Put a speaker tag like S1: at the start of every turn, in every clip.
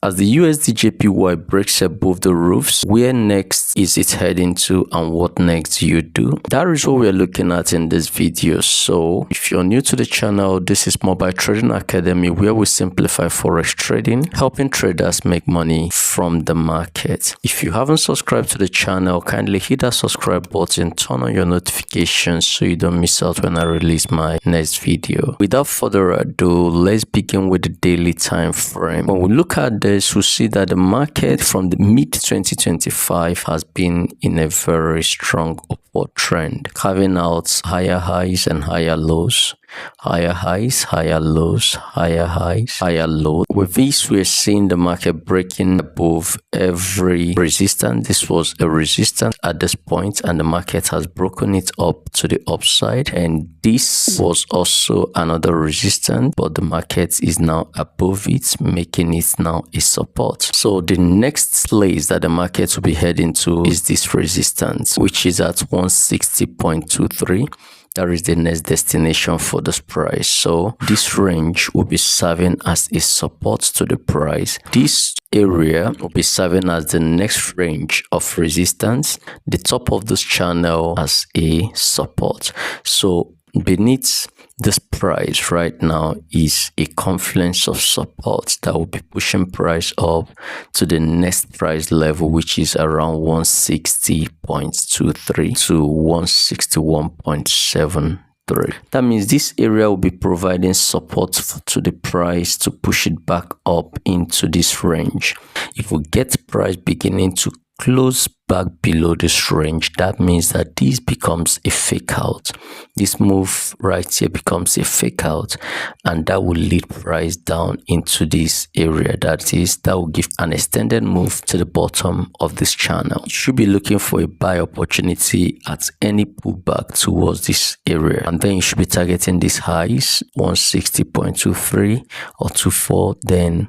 S1: as the USDJPY breaks above the roofs, where next is it heading to and what next do you do? That is what we're looking at in this video. So if you're new to the channel, this is Mobile Trading Academy, where we simplify Forex trading, helping traders make money from the market. If you haven't subscribed to the channel, kindly hit that subscribe button, turn on your notifications so you don't miss out when I release my next video. Without further ado, let's begin with the daily time frame. When we look at this, we see that the market from the mid 2025 has been in a very strong upward trend, carving out higher highs and higher lows. Higher highs, higher lows, higher highs, higher lows. With this, we're seeing the market breaking above every resistance. This was a resistance at this point, and the market has broken it up to the upside. And this was also another resistance, but the market is now above it, making it now a support. So the next place that the market will be heading to is this resistance, which is at 160.23. That is the next destination for this price. So this range will be serving as a support to the price. This area will be serving as the next range of resistance. The top of this channel as a support. So beneath this price right now is a confluence of support that will be pushing price up to the next price level, which is around 160.23 to 161.73. That means this area will be providing support to the price to push it back up into this range. If we get price beginning to close back below this range, that means that this becomes a fake out. This move right here becomes a fake out, and that will lead price down into this area. That will give an extended move to the bottom of this channel. You should be looking for a buy opportunity at any pullback towards this area, and then you should be targeting these highs, 160.23 or 24, then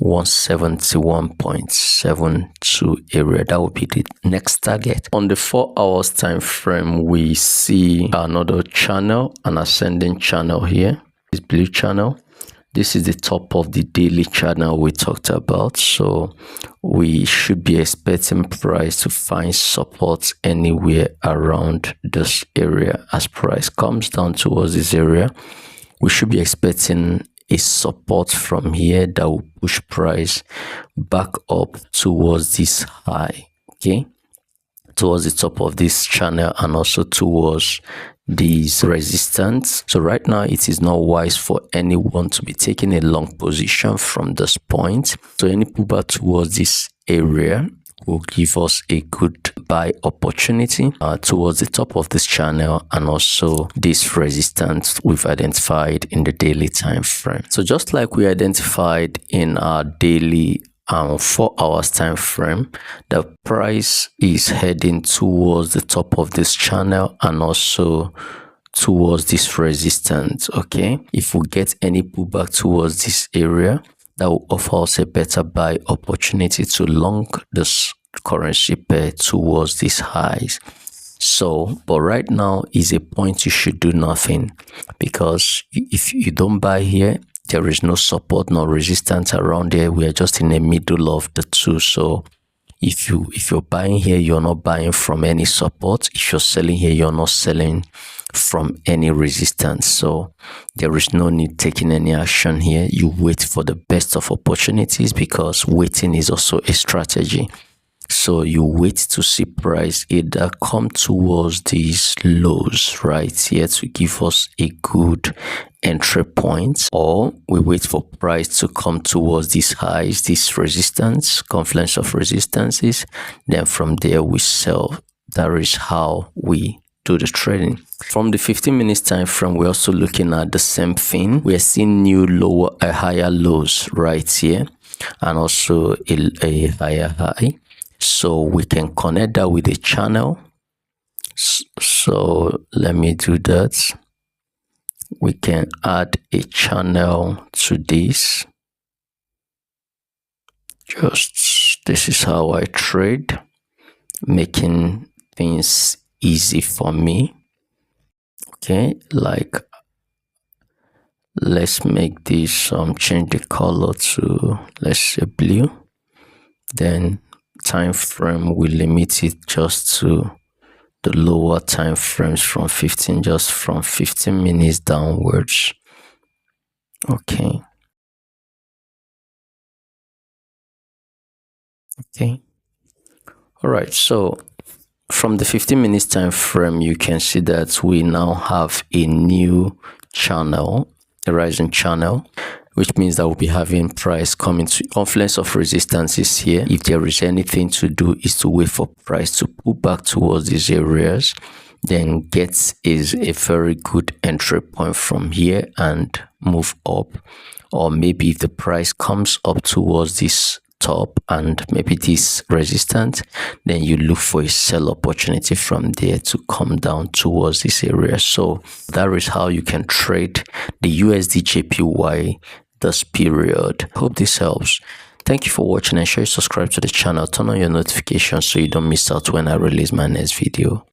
S1: 171.72 area. That would be the next target. On the 4 hours time frame, we see another channel, an ascending channel here. This blue channel, this is the top of the daily channel we talked about. So we should be expecting price to find support anywhere around this area. As price comes down towards this area, we should be expecting a support from here that will push price back up towards this high, okay, towards the top of this channel, and also towards these resistance. So right now it is not wise for anyone to be taking a long position from this point. So any pullback towards this area will give us a good buy opportunity towards the top of this channel, and also this resistance we've identified in the daily time frame. So just like we identified in our daily 4 hours time frame, the price is heading towards the top of this channel and also towards this resistance. Okay, if we get any pullback towards this area, that will offer us a better buy opportunity to long this currency pair towards these highs. So, but right now is a point you should do nothing, because if you don't buy here, there is no support, no resistance around there. We are just in the middle of the two. So if you're buying here, you're not buying from any support. If you're selling here, you're not selling from any resistance. So there is no need taking any action here. You wait for the best of opportunities, because waiting is also a strategy. So you wait to see price either come towards these lows right here to give us a good entry point, or we wait for price to come towards these highs, this resistance, confluence of resistances. Then from there we sell. That is how we do the trading. From the 15 minutes time frame, we're also looking at the same thing. We are seeing new higher lows right here, and also a higher high. So we can connect that with a channel. So let me do that. We can add a channel to this. This is how I trade, making things easy for me. Okay, like let's make this change the color to, let's say, blue. Then time frame, we limit it just to the lower time frames from 15, just from 15 minutes downwards. Okay. All right, so from the 15 minutes time frame, you can see that we now have a new channel, a rising channel, which means that we'll be having price coming to confluence of resistances here. If there is anything to do, is to wait for price to pull back towards these areas, then get is a very good entry point from here and move up. Or maybe if the price comes up towards this top and maybe this resistance, then you look for a sell opportunity from there to come down towards this area. So that is how you can trade the USDJPY this period. Hope this helps. Thank you for watching. Ensure you subscribe to the channel, turn on your notifications so you don't miss out when I release my next video.